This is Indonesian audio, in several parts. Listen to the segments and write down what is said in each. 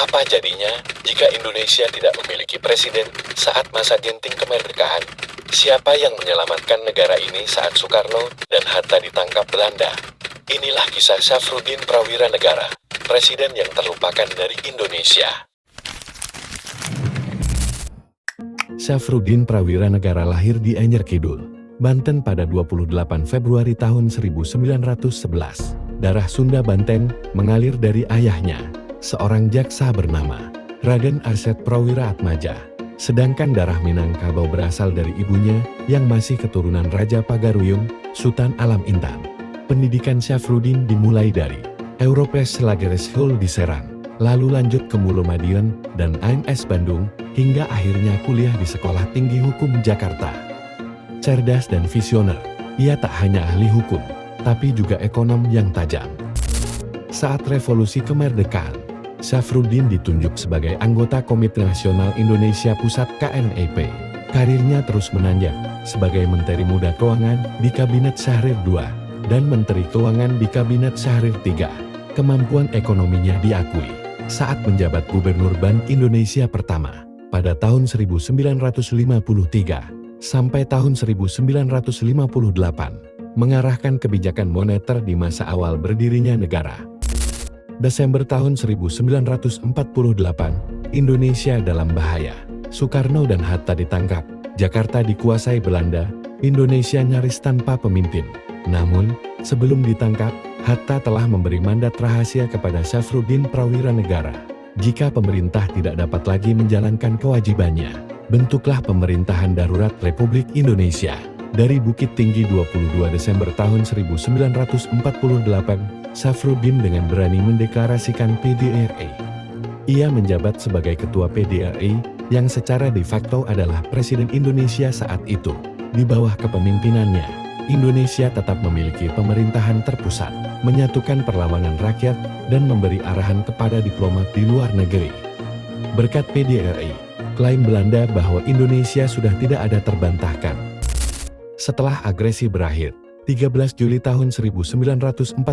Apa jadinya jika Indonesia tidak memiliki presiden saat masa genting kemerdekaan? Siapa yang menyelamatkan negara ini saat Soekarno dan Hatta ditangkap Belanda? Inilah kisah Syafruddin Prawira Negara, presiden yang terlupakan dari Indonesia. Syafruddin Prawira Negara lahir di Anyer Kidul, Banten pada 28 Februari tahun 1911. Darah Sunda Banten mengalir dari ayahnya, seorang jaksa bernama Raden Arsyad Prawira Atmaja. Sedangkan darah Minangkabau berasal dari ibunya yang masih keturunan Raja Pagaruyung, Sultan Alam Intan. Pendidikan Syafruddin dimulai dari Europes Lageres School di Serang, lalu lanjut ke Mulumadion dan AMS Bandung, hingga akhirnya kuliah di Sekolah Tinggi Hukum Jakarta. Cerdas dan visioner, ia tak hanya ahli hukum, tapi juga ekonom yang tajam. Saat revolusi kemerdekaan, Syafruddin ditunjuk sebagai anggota Komite Nasional Indonesia Pusat KNEP. Karirnya terus menanjak sebagai Menteri Muda Keuangan di Kabinet Syahrir II dan Menteri Keuangan di Kabinet Syahrir III. Kemampuan ekonominya diakui saat menjabat Gubernur Bank Indonesia pertama pada tahun 1953 sampai tahun 1958, mengarahkan kebijakan moneter di masa awal berdirinya negara. Desember tahun 1948, Indonesia dalam bahaya. Soekarno dan Hatta ditangkap, Jakarta dikuasai Belanda, Indonesia nyaris tanpa pemimpin. Namun, sebelum ditangkap, Hatta telah memberi mandat rahasia kepada Syafruddin Prawira Negara. Jika pemerintah tidak dapat lagi menjalankan kewajibannya, bentuklah pemerintahan darurat Republik Indonesia. Dari Bukit Tinggi 22 Desember tahun 1948, Syafruddin dengan berani mendeklarasikan PDRI. Ia menjabat sebagai Ketua PDRI, yang secara de facto adalah Presiden Indonesia saat itu. Di bawah kepemimpinannya, Indonesia tetap memiliki pemerintahan terpusat, menyatukan perlawanan rakyat, dan memberi arahan kepada diplomat di luar negeri. Berkat PDRI, klaim Belanda bahwa Indonesia sudah tidak ada terbantahkan. Setelah agresi berakhir, 13 Juli tahun 1949,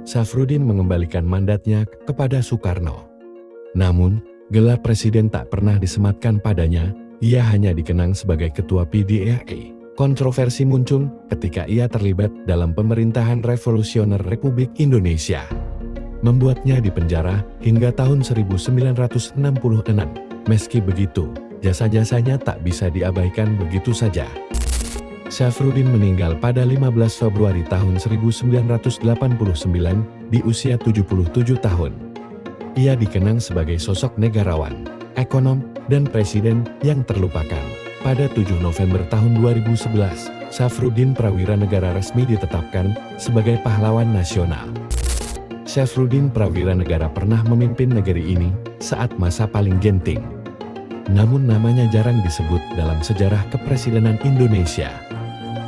Syafruddin mengembalikan mandatnya kepada Soekarno. Namun, gelar presiden tak pernah disematkan padanya, ia hanya dikenang sebagai Ketua PDRI. Kontroversi muncul ketika ia terlibat dalam pemerintahan revolusioner Republik Indonesia, membuatnya dipenjara hingga tahun 1966. Meski begitu, jasa-jasanya tak bisa diabaikan begitu saja. Syafruddin meninggal pada 15 Februari tahun 1989 di usia 77 tahun. Ia dikenang sebagai sosok negarawan, ekonom, dan presiden yang terlupakan. Pada 7 November tahun 2011, Syafruddin Prawira Negara resmi ditetapkan sebagai pahlawan nasional. Syafruddin Prawira Negara pernah memimpin negeri ini saat masa paling genting. Namun namanya jarang disebut dalam sejarah kepresidenan Indonesia.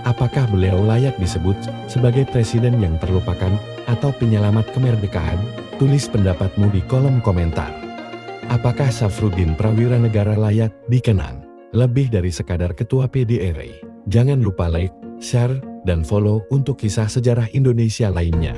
Apakah beliau layak disebut sebagai presiden yang terlupakan atau penyelamat kemerdekaan? Tulis pendapatmu di kolom komentar. Apakah Syafruddin Prawira Negara layak dikenang lebih dari sekadar Ketua PDRI? Jangan lupa like, share, dan follow untuk kisah sejarah Indonesia lainnya.